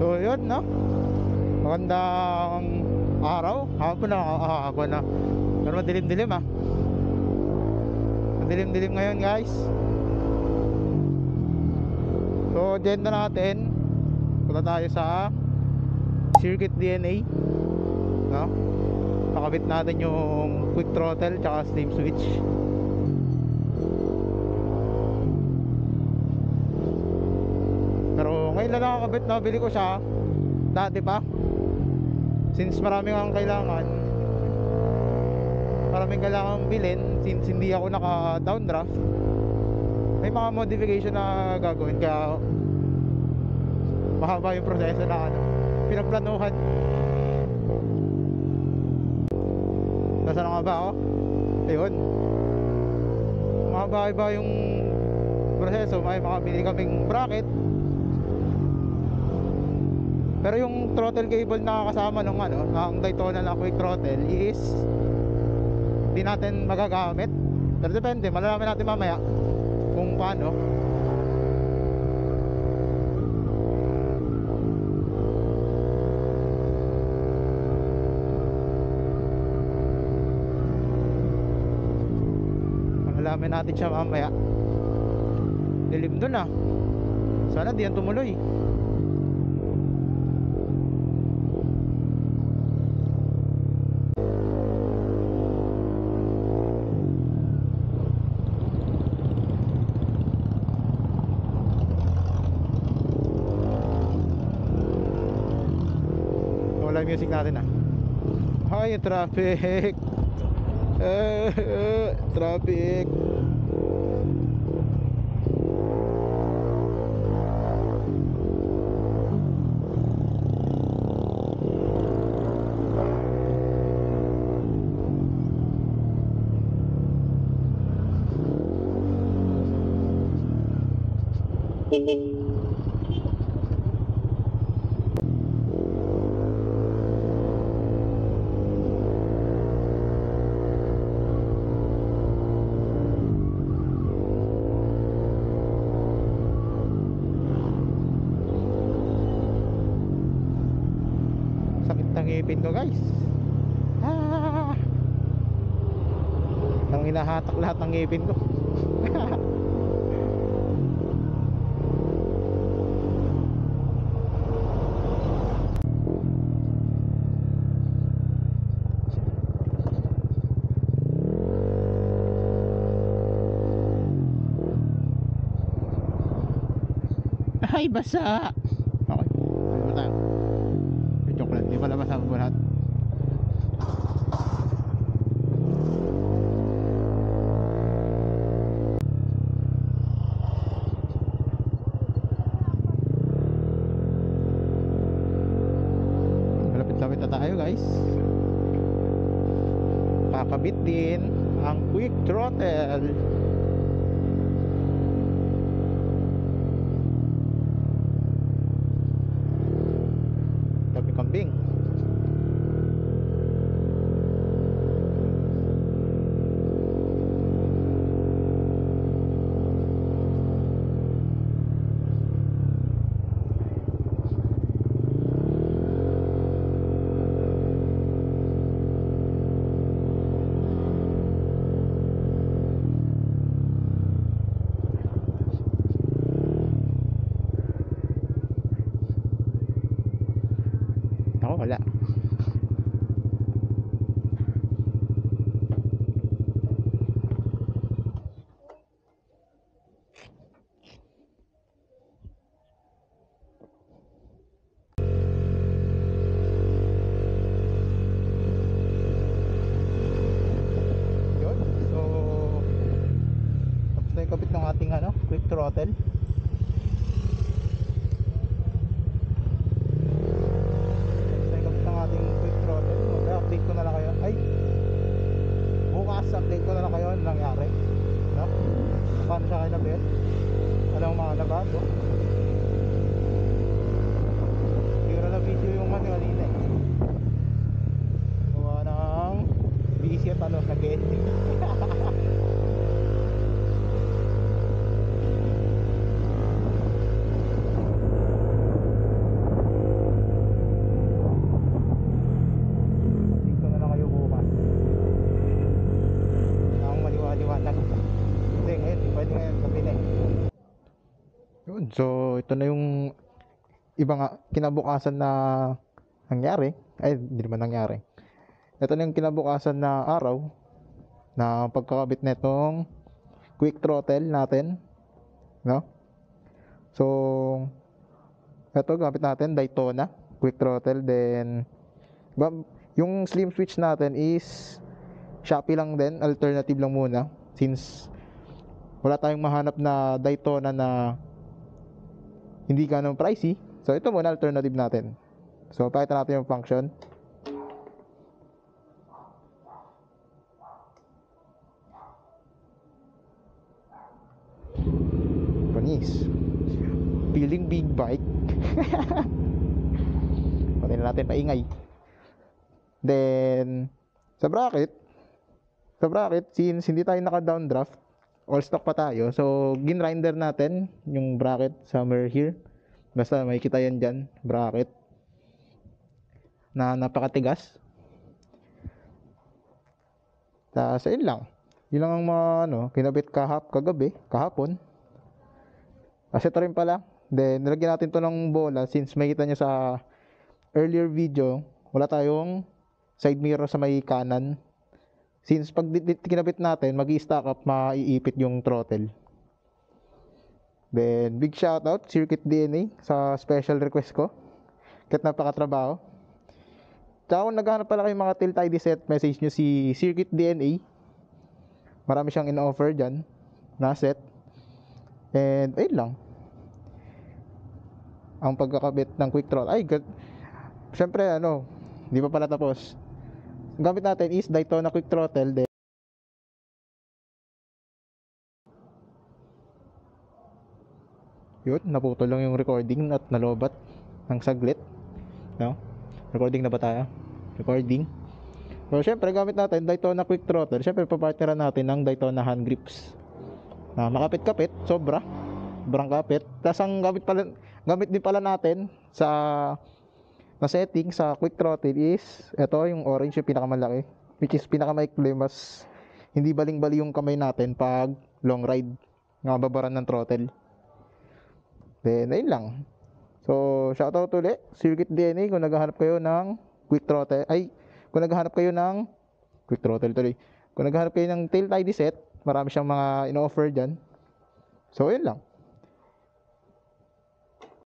So yun, no? Magandang araw. Hapon na. Pero madilim-dilim, ah. Madilim-dilim ngayon, guys. So agenda natin, punta tayo sa Circuit DNA, no? Pakabit natin yung quick throttle tsaka steam switch. Pero ngayon lang nakakabit, nabili ko siya dati pa. Since maraming kailangan bilhin, since hindi ako naka downdraft, may mga modification na gagawin, kaya mahaba yung proseso na pinagplanuhan. Nasaan na nga ba ako? Ayun, mahaba yung proseso. May makabili kaming bracket, pero yung throttle cable na kasama ng ang Daytona na quick throttle is hindi natin magagamit. Pero depende, malalaman natin mamaya kung paano. Malalaman natin siya mamaya. Dilim dun, ah. Sana di yan tumuloy. Wala yung music natin, ah. Ay, traffic. Traffic. Sakit ng ngipin ko, guys. Nang hinahatak lahat ng ngipin ko. Ay, basa. Okay, ano ba tayo? May chocolate, di pala basa mo lahat. Malapit-lapit na tayo, guys. Kakabit din ang quick throttle. Kambing. Ako wala. Yun. So tapos na yung kapit ng ating quick throttle. Update ko na lang kayo. Ay, bukas update ko na lang kayo ano nangyari, no? Paano siya kinabit, anong mga nabago. Hindi ko na video yung kanina eh. Gawa ng busy at nag-ending. Yun, so ito na yung iba nga kinabukasan na nangyari. Ay, hindi naman nangyari. Ito na yung kinabukasan na araw na pagkakabit netong quick throttle natin, no? So, ito gamit natin Daytona quick throttle, then yung slim switch natin is Shopee lang din, alternative lang muna since wala tayong mahanap na Daytona na hindi ganong pricey. So ito muna alternative natin. So pakita natin yung function. Panis. Feeling big bike. Patay na natin paingay. Then sa bracket since hindi tayo naka downdraft, all stock pa tayo, so ginrinder natin yung bracket somewhere here. Basta may kita yan dyan, bracket na napakatigas. Tapos ayun lang, yun lang ang mga kinabit kahapon. Kasi ito rin pala, then nilagyan natin to ng bola since may kita nyo sa earlier video, wala tayong side mirror sa may kanan. Since pag kinabit natin, mag-i-stack up, maiipit yung throttle. Then, big shoutout, Circuit DNA, sa special request ko. Kahit napakatrabaho. Tsaka kung naghahanap pala kayo mga tilt ID set, message nyo si Circuit DNA. Marami siyang in-offer dyan na set. And, ayun lang. Ang pagkakabit ng quick throttle. Ay, syempre, hindi pa pala tapos. Ang gamit natin is Daytona quick throttle. Then, yun, naputol lang yung recording at nalobat ng saglit. No? Recording na ba tayo? Recording. So, syempre, gamit natin Daytona quick throttle. Syempre, papartneran natin ng Daytona hand grips. Na makapit-kapit, sobrang kapit. Tapos ang gamit din pala natin na setting sa quick throttle is ito, yung orange, yung pinakamalaki, which is pinakamaikli, mas hindi baling-bali yung kamay natin pag long ride, nga babaran ng throttle. Then ayun lang. So shoutout ulit Circuit DNA kung naghahanap kayo ng quick throttle, kung naghahanap kayo ng quick throttle tuloy, kung naghahanap kayo ng tail ID set, marami siyang mga in-offer dyan. So ayun lang.